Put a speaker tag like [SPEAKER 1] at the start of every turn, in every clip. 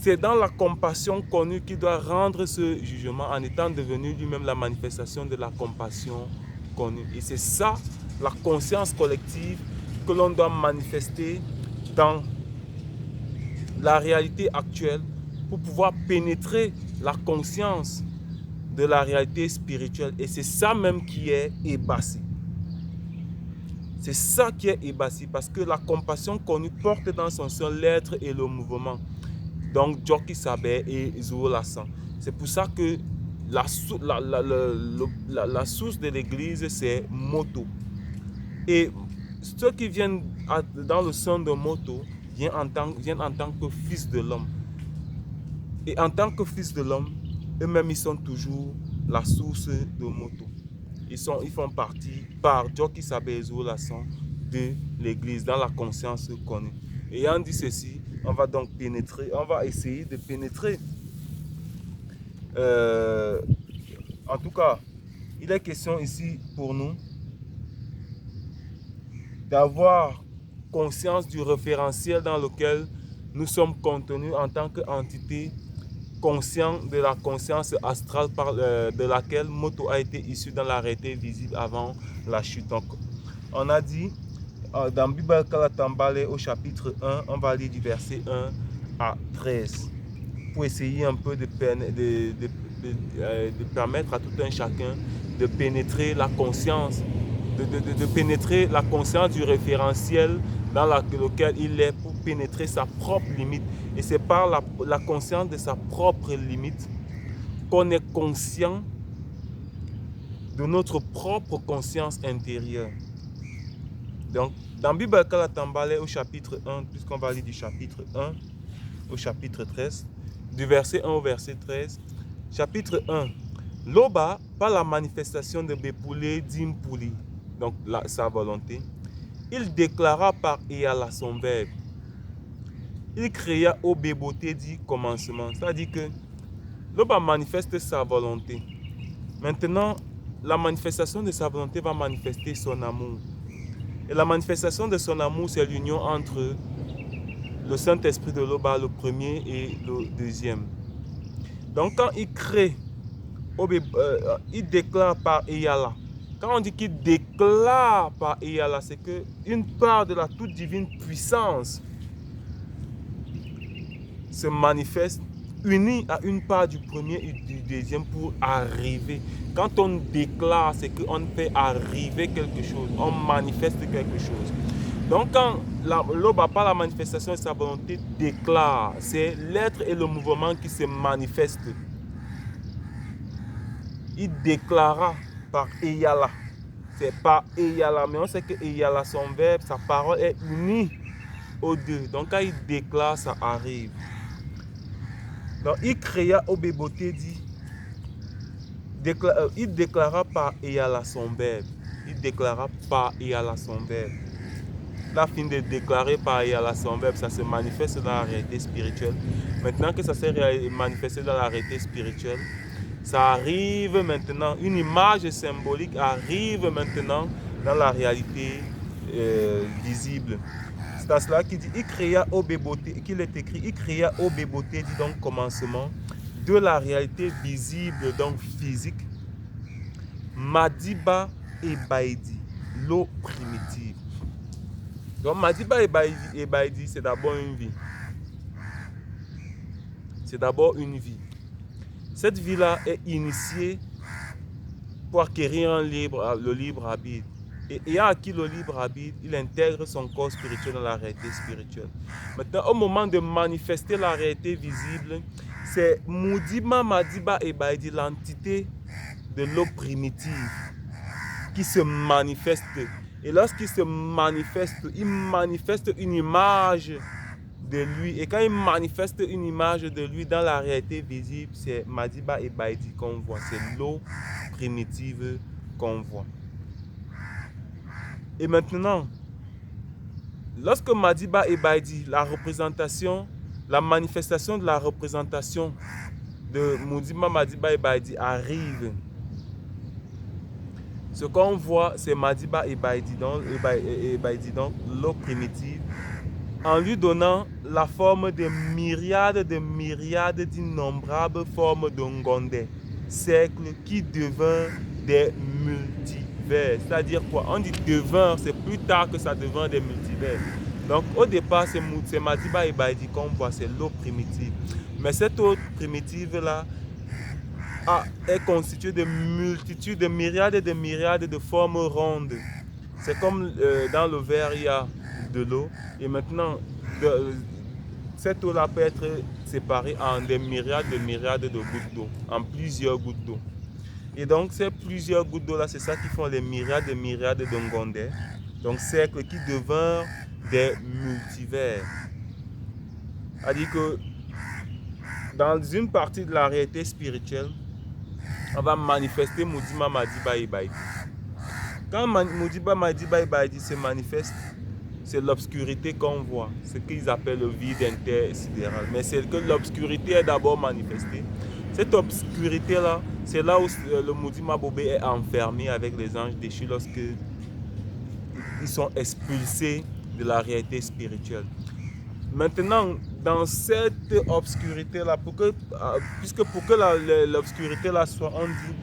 [SPEAKER 1] C'est dans la compassion connue qu'il doit rendre ce jugement en étant devenu lui-même la manifestation de la compassion connue. Et c'est ça, la conscience collective que l'on doit manifester dans la réalité actuelle pour pouvoir pénétrer la conscience de la réalité spirituelle. Et c'est ça même qui est ébassi. C'est ça qui est ébassi parce que la compassion connue porte dans son sein l'être et le mouvement. Donc, Joki Saber et Zoro Lassan. C'est pour ça que la source de l'église, c'est Moto. Et ceux qui viennent dans le sein de Moto viennent en tant que fils de l'homme. Et en tant que fils de l'homme, eux-mêmes, ils sont toujours la source de Moto. Ils font partie, par Joki Saber et Zoro Lassan, de l'église, dans la conscience connue. Ayant dit ceci, on va donc pénétrer, on va essayer de pénétrer. En tout cas, il est question ici pour nous d'avoir conscience du référentiel dans lequel nous sommes contenus en tant qu'entité, conscient de la conscience astrale de laquelle Moto a été issu dans la réalité visible avant la chute. Donc, on a dit dans Bible Kalatambale au chapitre 1, on va lire du verset 1 à 13 pour essayer un peu de permettre à tout un chacun de pénétrer la conscience, de pénétrer la conscience du référentiel dans lequel il est pour pénétrer sa propre limite. Et c'est par la conscience de sa propre limite qu'on est conscient de notre propre conscience intérieure. Donc, dans Bible Kalatambale au chapitre 1, puisqu'on va lire du chapitre 1 au chapitre 13, du verset 1 au verset 13, chapitre 1, Loba, par la manifestation de Bepule d'Impuli, donc sa volonté, il déclara par Eyala son verbe. Il créa au Béboté dit commencement, c'est-à-dire que Loba manifeste sa volonté. Maintenant, la manifestation de sa volonté va manifester son amour. Et la manifestation de son amour, c'est l'union entre le Saint-Esprit de Loba, le premier et le deuxième. Donc quand il crée, il déclare par Eyala. Quand on dit qu'il déclare par Eyala, c'est qu'une part de la toute divine puissance se manifeste unie à une part du premier et du deuxième pour arriver. Quand on déclare, c'est qu'on fait arriver quelque chose, on manifeste quelque chose. Donc quand Loba, par la manifestation de sa volonté, déclare, c'est l'être et le mouvement qui se manifestent. Il déclara par Eyala. C'est par Eyala, mais on sait que Eyala, son verbe, sa parole est unie aux deux. Donc quand il déclare, ça arrive. Donc il créa au Béboté dit, il déclara par Eyala son verbe. Il déclara par Eyala son verbe. La fin de déclarer par Eyala son verbe, ça se manifeste dans la réalité spirituelle. Maintenant que ça s'est manifesté dans la réalité spirituelle, ça arrive maintenant, une image symbolique arrive maintenant dans la réalité visible. C'est à cela qu'il dit, il créa au Béboté, qu'il est écrit, il créa au Béboté, dit donc commencement, de la réalité visible, donc physique, Madiba et Baïdi, l'eau primitive. Donc Madiba et Baïdi, c'est d'abord une vie. C'est d'abord une vie. Cette vie-là est initiée pour acquérir le libre arbitre. Et ayant acquis le libre arbitre, il intègre son corps spirituel dans la réalité spirituelle. Maintenant, au moment de manifester la réalité visible, c'est Moudima, Madiba et Baïdi, l'entité de l'eau primitive, qui se manifeste. Et lorsqu'il se manifeste, il manifeste une image de lui. Et quand il manifeste une image de lui dans la réalité visible, c'est Madiba et Baïdi qu'on voit. C'est l'eau primitive qu'on voit. Et maintenant, lorsque Madiba et Baïdi, la manifestation de la représentation de Moudima, Madiba et Baïdi arrive, ce qu'on voit, c'est Madiba et Baïdi, donc l'eau primitive, en lui donnant la forme de myriades d'innombrables formes de Ngondais, cercles qui deviennent des multivers. C'est-à-dire quoi? On dit devint, c'est plus tard que ça devient des multivers. Donc au départ, c'est Madiba Ebaidi qu'on voit, c'est l'eau primitive. Mais cette eau primitive-là est constituée de multitudes, de myriades de formes rondes. C'est comme dans le verre, il y a de l'eau. Et maintenant, cette eau-là peut être séparée en des myriades de gouttes d'eau, en plusieurs gouttes d'eau. Et donc, ces plusieurs gouttes d'eau-là, c'est ça qui font les myriades de Ngondais. Donc, cercles qui deviennent des multivers. C'est-à-dire que dans une partie de la réalité spirituelle, on va manifester Mudima Madiba Ebaidi. Quand Mudima Madiba Ebaidi se manifeste, c'est l'obscurité qu'on voit, ce qu'ils appellent le vide intersidéral. Mais c'est que l'obscurité est d'abord manifestée. Cette obscurité-là, c'est là où le Mudima Bobé est enfermé avec les anges déchus lorsqu'ils sont expulsés de la réalité spirituelle. Maintenant, dans cette obscurité-là, puisque pour que l'obscurité-là soit, on dit,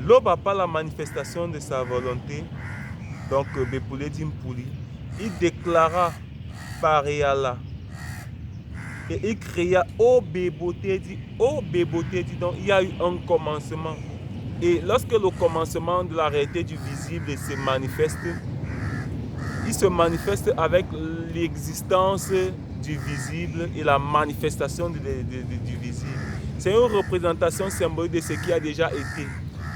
[SPEAKER 1] l'aube n'a pas la manifestation de sa volonté, donc Bepule Dimpouli, il déclara par Réala et il créa au Béboté dit, donc il y a eu un commencement. Et lorsque le commencement de la réalité du visible se manifeste, il se manifeste avec l'existence du visible et la manifestation du visible. C'est une représentation symbolique de ce qui a déjà été.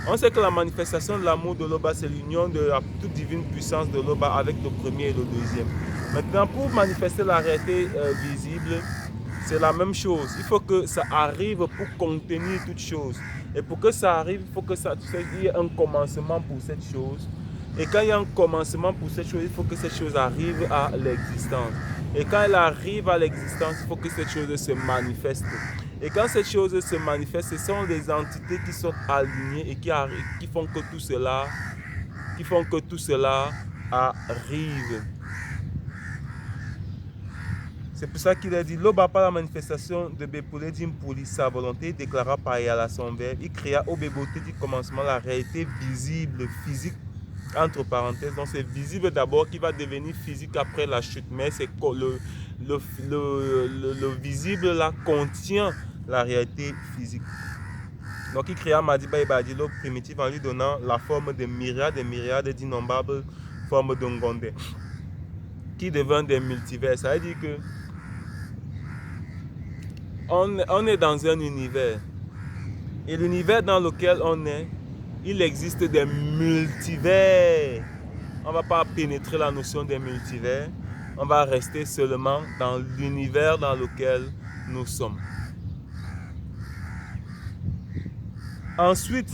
[SPEAKER 1] On sait que la manifestation de l'amour de l'Oba, c'est l'union de la toute divine puissance de l'Oba avec le premier et le deuxième. Maintenant, pour manifester la réalité visible, c'est la même chose. Il faut que ça arrive pour contenir toute chose. Et pour que ça arrive, il faut que il y ait un commencement pour cette chose. Et quand il y a un commencement pour cette chose, il faut que cette chose arrive à l'existence. Et quand elle arrive à l'existence, il faut que cette chose se manifeste. Et quand cette chose se manifeste, ce sont les entités qui sont alignées et qui font que tout cela arrive. C'est pour ça qu'il a dit, l'Oba par la manifestation de Bepule Dimpouli, sa volonté, déclara par Yala son verbe, il créa au Béboté du commencement la réalité visible, physique, entre parenthèses. Donc c'est visible d'abord qui va devenir physique après la chute, mais c'est le visible là contient la réalité physique. Donc il créa Madiba Ebaidi, l'eau primitive, en lui donnant la forme de myriades d'innombrables formes de Ngondais qui deviennent des multivers. Ça veut dire que on est dans un univers. Et l'univers dans lequel on est, il existe des multivers. On ne va pas pénétrer la notion des multivers. On va rester seulement dans l'univers dans lequel nous sommes. Ensuite,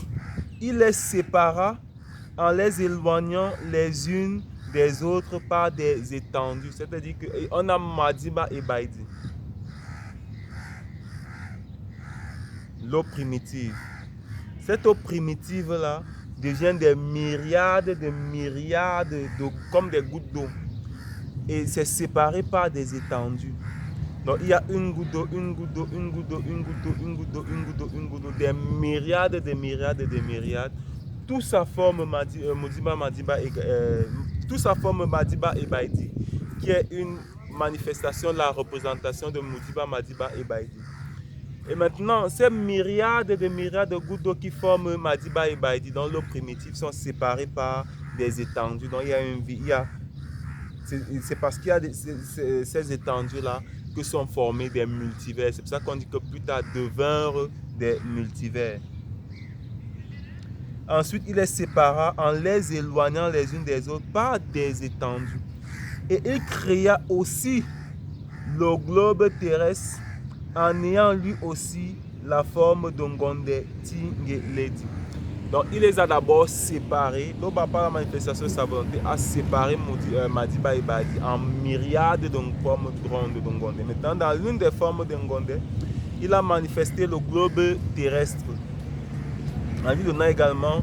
[SPEAKER 1] il les sépara en les éloignant les unes des autres par des étendues. C'est-à-dire qu'on a Madiba Ebaidi, l'eau primitive. Cette eau primitive-là devient des myriades comme des gouttes d'eau. Et c'est séparé par des étendues. Donc il y a une goutte d'eau, des myriades. Tout ça forme Madiba Ebaidi, qui est une manifestation de la représentation de Modiba Madiba Ebaidi. Et maintenant, ces myriades de gouttes d'eau qui forment Madiba Ebaidi dans l'eau primitive sont séparées par des étendues. Donc c'est parce qu'il y a ces étendues-là que sont formés des multivers. C'est pour ça qu'on dit que plus tard devinrent des multivers. Ensuite, il les sépara en les éloignant les unes des autres par des étendues. Et il créa aussi le globe terrestre en ayant lui aussi la forme d'Ongondé Tingeledi. Donc il les a d'abord séparés. Donc par la manifestation de sa volonté a séparé Madiba Ebaidi en myriades de formes rondes d'Ongondé. Maintenant dans l'une des formes d'Ongondé, il a manifesté le globe terrestre en lui donnant également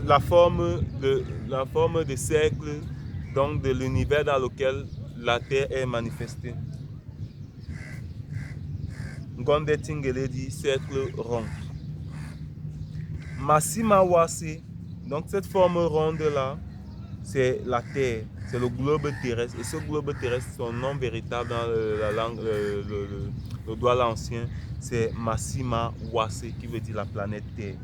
[SPEAKER 1] la forme de cercle donc de l'univers dans lequel la Terre est manifestée. Ngondé Tingele dit cercle rond. Massima Wase, donc cette forme ronde là, c'est la Terre, c'est le globe terrestre. Et ce globe terrestre, son nom véritable dans la langue, le Douala ancien, c'est Massima Wase, qui veut dire la planète Terre.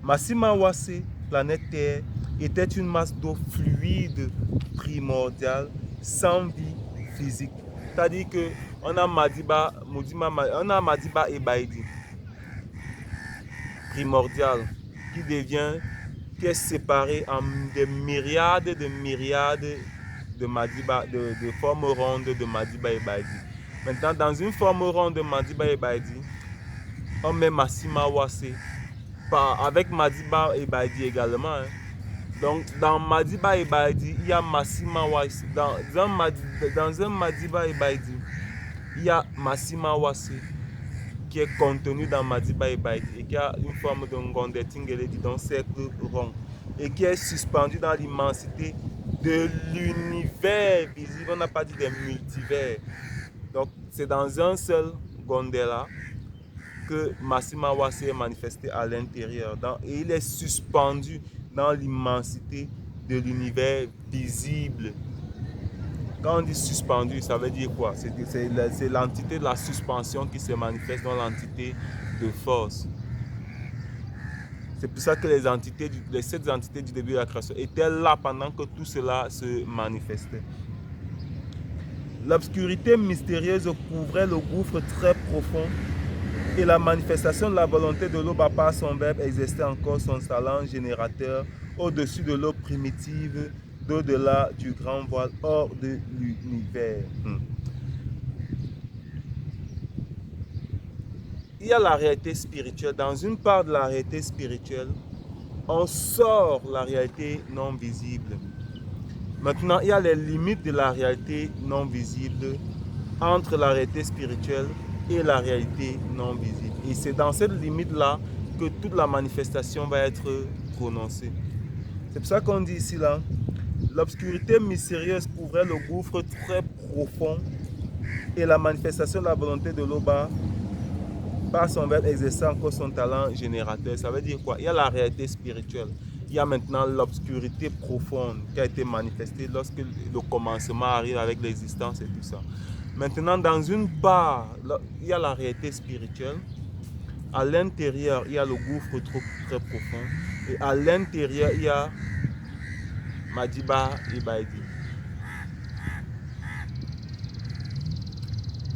[SPEAKER 1] Massima Wase, planète Terre, était une masse d'eau fluide primordiale, sans vie physique. C'est-à-dire qu'on a Madiba, on a Madiba et Baïdi, primordial, qui est séparé en des myriades de Madiba, de formes rondes de Madiba et Baïdi. Maintenant, dans une forme ronde de Madiba et Baïdi, on met Massima Wase, avec Madiba et Baïdi également. Hein. Donc, dans Madiba et Baïdi, il y a Massima Wase. Dans un Madiba et Baïdi, il y a Massima Wase qui est contenu dans Madiba et Baïdi et qui a une forme de Ngondé Tingele dit d'un cercle rond et qui est suspendu dans l'immensité de l'univers visible. On n'a pas dit des multivers. Donc, c'est dans un seul Ngondé là que Massima Wase est manifesté à l'intérieur. Et il est suspendu dans l'immensité de l'univers visible. Quand on dit suspendu, ça veut dire quoi? C'est l'entité de la suspension qui se manifeste dans l'entité de force. C'est pour ça que les 7 entités du début de la création étaient là pendant que tout cela se manifestait. L'obscurité mystérieuse couvrait le gouffre très profond et la manifestation de la volonté de l'eau par son verbe exerçait encore son talent générateur au-dessus de l'eau primitive, d'au-delà du grand voile, hors de l'univers. Il y a la réalité spirituelle. Dans une part de la réalité spirituelle, on sort la réalité non visible. Maintenant, il y a les limites de la réalité non visible entre la réalité spirituelle et la réalité non visible. Et c'est dans cette limite-là que toute la manifestation va être prononcée. C'est pour ça qu'on dit ici là, l'obscurité mystérieuse couvrait le gouffre très profond et la manifestation de la volonté de l'eau par son verbe exerçant encore son talent générateur. Ça veut dire quoi? Il y a la réalité spirituelle. Il y a maintenant l'obscurité profonde qui a été manifestée lorsque le commencement arrive avec l'existence et tout ça. Maintenant, dans une part, il y a la réalité spirituelle. À l'intérieur, il y a le gouffre très profond. Et à l'intérieur, il y a Madiba et Baïdi.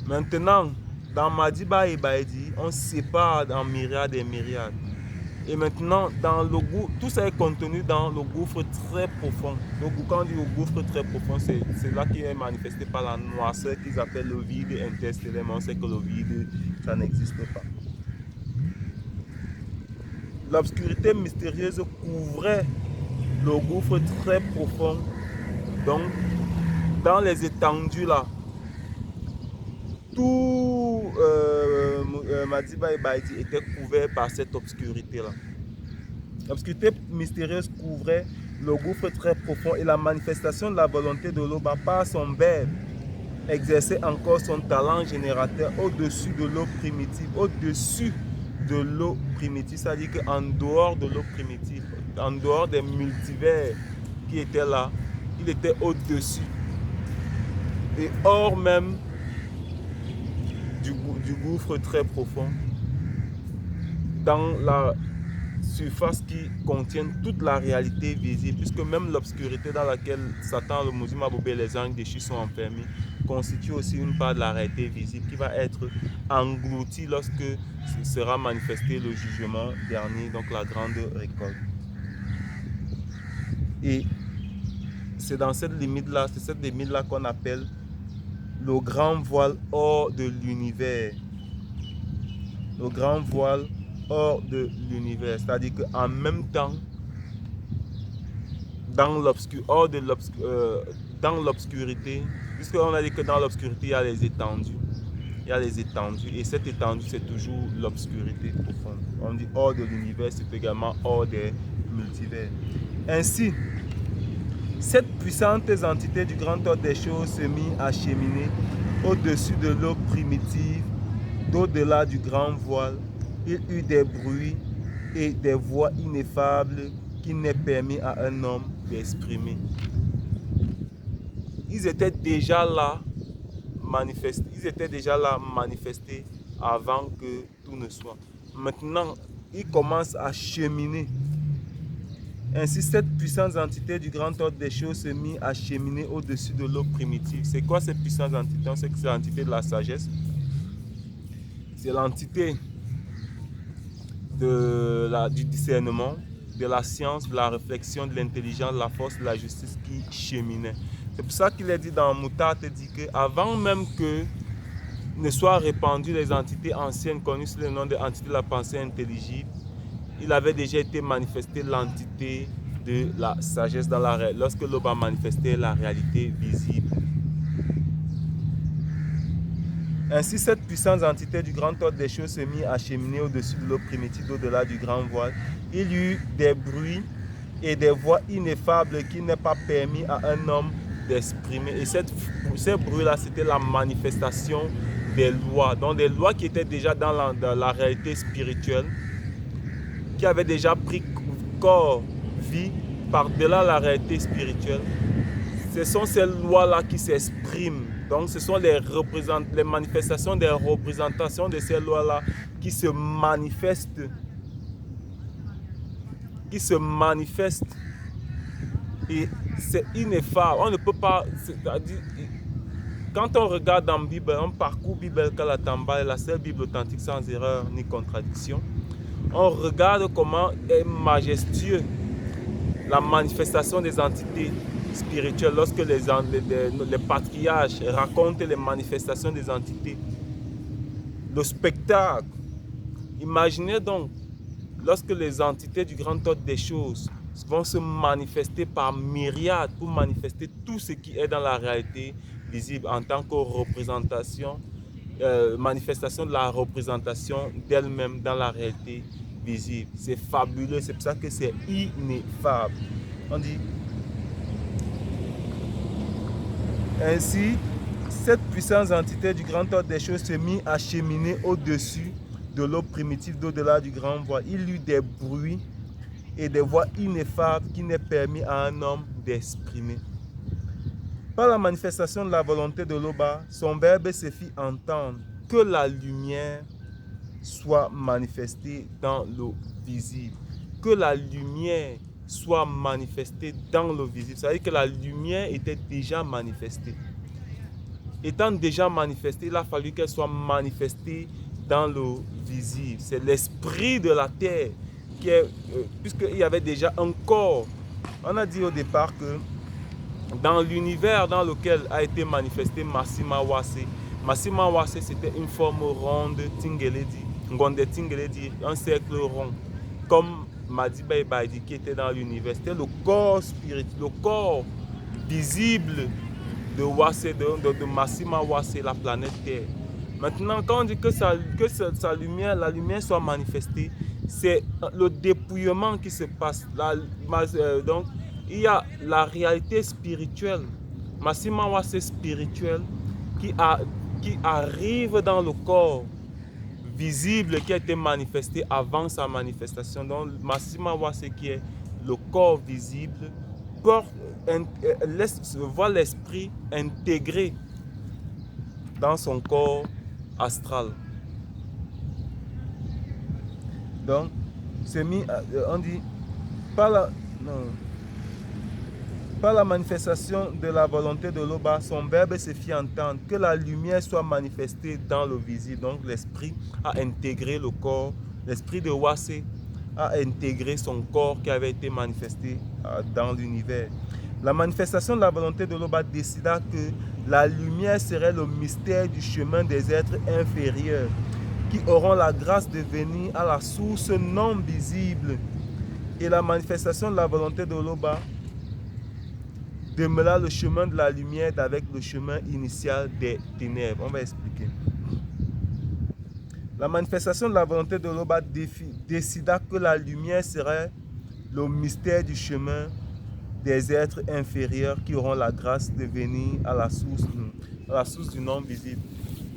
[SPEAKER 1] Maintenant, dans Madiba et Baïdi, on sépare en myriades et myriades. Et maintenant, dans le tout ça est contenu dans le gouffre très profond. Donc, quand on dit le gouffre très profond, c'est là qui est manifesté par la noirceur qu'ils appellent le vide interstellaire. Mais on sait que le vide, ça n'existe pas. L'obscurité mystérieuse couvrait le gouffre très profond. Donc, dans les étendues là, tout Madiba et Baïdi était couvert par cette obscurité-là. L'obscurité mystérieuse couvrait le gouffre très profond et la manifestation de la volonté de l'eau par son verbe exerçait encore son talent générateur au-dessus de l'eau primitive, au-dessus de l'eau primitive, c'est-à-dire qu'en dehors de l'eau primitive, en dehors des multivers qui étaient là, il était au-dessus et hors même du gouffre très profond, dans la surface qui contient toute la réalité visible, puisque même l'obscurité dans laquelle Satan, le Muzima Bobé et les anges déchus sont enfermés constitue aussi une part de la réalité visible qui va être engloutie lorsque sera manifesté le jugement dernier, donc la grande récolte. Et c'est dans cette limite-là, c'est cette limite-là qu'on appelle le grand voile hors de l'univers. Le grand voile hors de l'univers. C'est-à-dire qu'en même temps, dans l'obscurité, puisqu'on a dit que dans l'obscurité, il y a les étendues. Il y a les étendues. Et cette étendue, c'est toujours l'obscurité profonde. On dit hors de l'univers, c'est également hors des multivers. Ainsi, Cette puissante entité du grand ordre des choses se mit à cheminer au-dessus de l'eau primitive, d'au-delà du grand voile. Il eut des bruits et des voix ineffables qu'il n'est permis à un homme d'exprimer. Ils étaient déjà là manifestés avant que tout ne soit. Maintenant, ils commencent à cheminer. Ainsi, cette puissante entité du grand ordre des choses se mit à cheminer au-dessus de l'eau primitive. C'est quoi cette puissante entité? On sait que c'est l'entité de la sagesse. C'est l'entité du discernement, de la science, de la réflexion, de l'intelligence, de la force, de la justice qui cheminait. C'est pour ça qu'il est dit dans Moutat, il dit qu'avant même que ne soient répandues les entités anciennes connues sous le nom d'entités de la pensée intelligible, il avait déjà été manifesté l'entité de la sagesse dans la réalité, lorsque l'Aube a manifesté la réalité visible. Ainsi, cette puissante entité du grand ordre des choses se mit à cheminer au-dessus de l'eau primitive, au-delà du grand voile. Il y eut des bruits et des voix ineffables qu'il n'est pas permis à un homme d'exprimer. Et ces bruits-là, c'était la manifestation des lois. Donc des lois qui étaient déjà dans la réalité spirituelle, qui avaient déjà pris corps, vie, par-delà la réalité spirituelle. Ce sont ces lois-là qui s'expriment. Donc ce sont les manifestations des représentations de ces lois-là qui se manifestent. Et c'est ineffable. On ne peut pas... Quand on regarde dans la Bible, un parcours biblique à la Tamba, la seule Bible authentique sans erreur ni contradiction, on regarde comment est majestueux la manifestation des entités spirituelles lorsque les patriarches racontent les manifestations des entités. Le spectacle. Imaginez donc, lorsque les entités du grand ordre des choses vont se manifester par myriades pour manifester tout ce qui est dans la réalité visible en tant que représentation, manifestation de la représentation d'elle-même dans la réalité visible. C'est fabuleux, c'est pour ça que c'est ineffable. On dit ainsi, cette puissante entité du grand ordre des choses se mit à cheminer au-dessus de l'eau primitive, d'au-delà du grand voile. Il y eut des bruits et des voix ineffables qui n'est permis à un homme d'exprimer. Par la manifestation de la volonté de l'Oba, son verbe se fit entendre que la lumière soit manifestée dans l'eau visible. Que la lumière soit manifestée dans l'eau visible. C'est-à-dire que la lumière était déjà manifestée. Étant déjà manifestée, il a fallu qu'elle soit manifestée dans l'eau visible. C'est l'esprit de la terre qui est, puisqu'il y avait déjà un corps. On a dit au départ que dans l'univers dans lequel a été manifesté Massima Wase. Massima Wase, c'était une forme ronde, Tingeledi, Ngonde Tingeledi, un cercle rond, comme Madiba Baidi qui était dans l'univers. C'était le corps spirituel, le corps visible de Wase, de Massima Wase, la planète Terre. Maintenant, quand on dit que sa lumière, la lumière soit manifestée, c'est le dépouillement qui se passe. Donc, il y a la réalité spirituelle, Massima Wase spirituelle, qui arrive dans le corps visible qui a été manifesté avant sa manifestation. Donc, Massima Wase qui est le corps visible, voit l'esprit intégré dans son corps astral. Donc, on dit, par la manifestation de la volonté de l'Oba, son verbe se fit entendre, que la lumière soit manifestée dans le visible. Donc l'esprit a intégré le corps, l'esprit de Wase a intégré son corps qui avait été manifesté dans l'univers. La manifestation de la volonté de l'Oba décida que la lumière serait le mystère du chemin des êtres inférieurs, qui auront la grâce de venir à la source non visible. Et la manifestation de la volonté de l'Oba démêla le chemin de la lumière avec le chemin initial des ténèbres. On va expliquer. La manifestation de la volonté de l'Oba décida que la lumière serait le mystère du chemin des êtres inférieurs qui auront la grâce de venir à la source du non visible.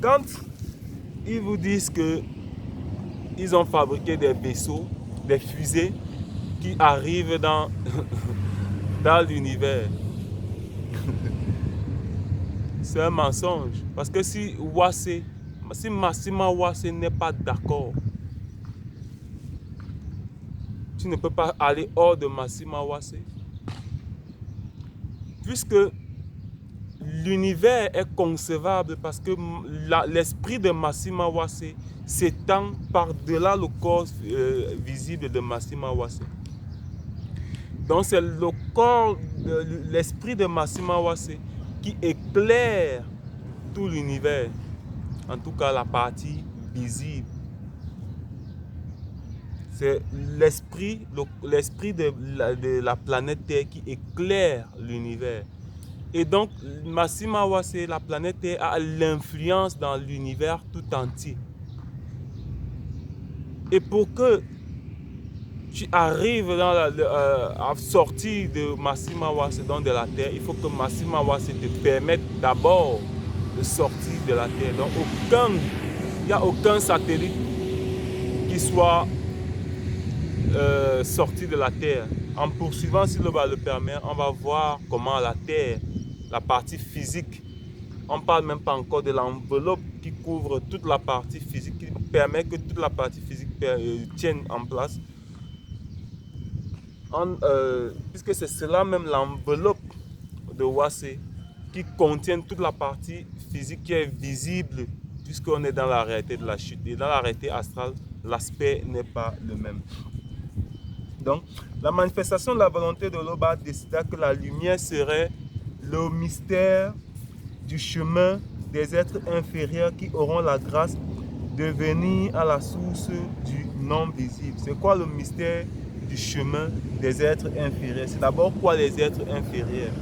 [SPEAKER 1] Quand ils vous disent que ils ont fabriqué des vaisseaux, des fusées qui arrivent dans, dans l'univers, c'est un mensonge. Parce que si Massima Ouasse n'est pas d'accord, tu ne peux pas aller hors de Massima Ouasse. Puisque l'univers est concevable parce que l'esprit de Massima Ouasse s'étend par-delà le corps visible de Massima Ouasse. Donc c'est le corps, l'esprit de Massima Ouasse qui éclaire tout l'univers, en tout cas la partie visible. C'est l'esprit de la planète Terre qui éclaire l'univers. Et donc, Massima Ouasse, la planète Terre, a l'influence dans l'univers tout entier. Et pour que tu arrives à sortir de Massima Ouasse, donc de la Terre, il faut que Massima Ouasse te permette d'abord de sortir de la Terre. Donc, il n'y a aucun satellite qui soit sorti de la Terre. En poursuivant, si le bas le permet, on va voir comment la Terre, la partie physique, on ne parle même pas encore de l'enveloppe qui couvre toute la partie physique, qui permet que toute la partie physique tienne en place. Puisque c'est cela même l'enveloppe de Ouasse qui contient toute la partie physique qui est visible, puisqu'on est dans la réalité de la chute. Et dans la réalité astrale, l'aspect n'est pas le même. Donc, la manifestation de la volonté de l'Oba décida que la lumière serait le mystère du chemin des êtres inférieurs qui auront la grâce de venir à la source du non visible. C'est quoi le mystère du chemin des êtres inférieurs? C'est d'abord quoi les êtres inférieurs?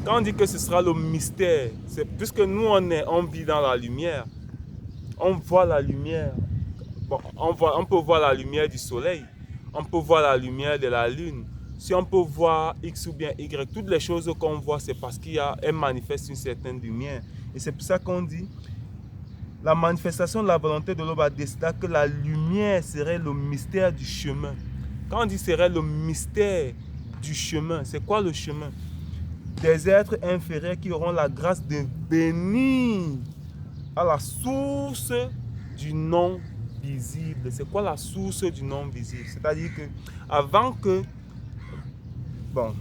[SPEAKER 1] Quand on dit que ce sera le mystère, c'est puisque nous on vit dans la lumière, on voit la lumière. Bon, on peut voir la lumière du soleil. On peut voir la lumière de la lune. Si on peut voir X ou bien Y, toutes les choses qu'on voit, c'est parce qu'elle manifeste une certaine lumière. Et c'est pour ça qu'on dit, la manifestation de la volonté de l'Oba décida que la lumière serait le mystère du chemin. Quand on dit serait le mystère du chemin, c'est quoi le chemin? Des êtres inférieurs qui auront la grâce de venir à la source du non visible. C'est quoi la source du non visible? C'est-à-dire que avant que, bon,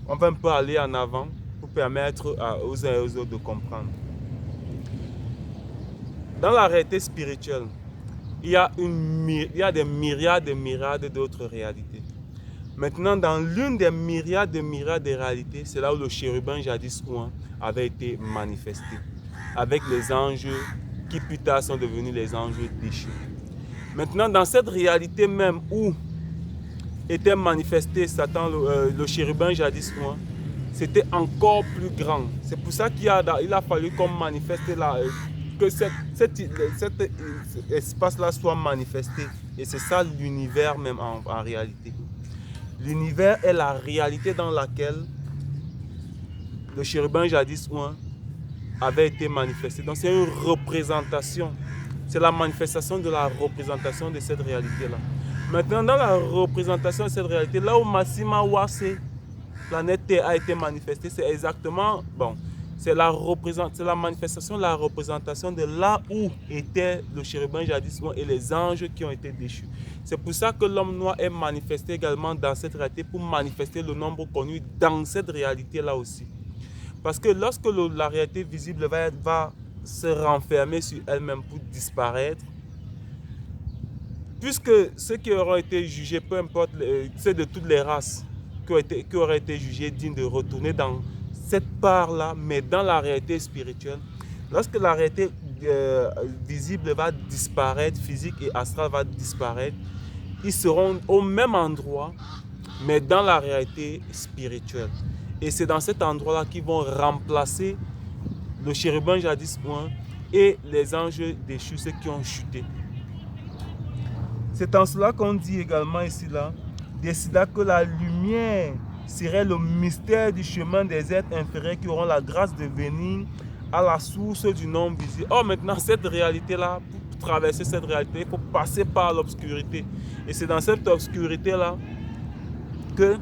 [SPEAKER 1] on va un peu aller en avant pour permettre aux uns et aux autres de comprendre. Dans la réalité spirituelle, il y a des myriades d'autres réalités. Maintenant, dans l'une des myriades de réalités, c'est là où le chérubin jadis ouin avait été manifesté, avec les anges qui plus tard sont devenus les anges déchus. Maintenant, dans cette réalité même où était manifesté Satan, le chérubin jadis ouin, c'était encore plus grand. C'est pour ça qu'il a fallu qu'on manifeste que cet espace-là soit manifesté. Et c'est ça l'univers même en réalité. L'univers est la réalité dans laquelle le chérubin jadis ouin avait été manifesté. Donc c'est une représentation. C'est la manifestation de la représentation de cette réalité-là. Maintenant, dans la représentation de cette réalité, là où Massima Ouasse, planète Terre, a été manifestée, c'est exactement, bon, c'est la manifestation, la représentation de là où était le chérubin jadis et les anges qui ont été déchus. C'est pour ça que l'homme noir est manifesté également dans cette réalité, pour manifester le nombre connu dans cette réalité-là aussi. Parce que lorsque la réalité visible va se renfermer sur elle-même pour disparaître, puisque ceux qui auront été jugés, peu importe, c'est de toutes les races, qui auraient été jugés dignes de retourner dans cette part-là, mais dans la réalité spirituelle, lorsque la réalité visible va disparaître, physique et astrale va disparaître, ils seront au même endroit, mais dans la réalité spirituelle. Et c'est dans cet endroit-là qu'ils vont remplacer le chérubin jadis ouin et les anges déchus, ceux qui ont chuté. C'est en cela qu'on dit également ici là, décida que la lumière serait le mystère du chemin des êtres inférieurs qui auront la grâce de venir à la source du non visible. Or maintenant, cette réalité-là, pour traverser cette réalité, il faut passer par l'obscurité. Et c'est dans cette obscurité-là que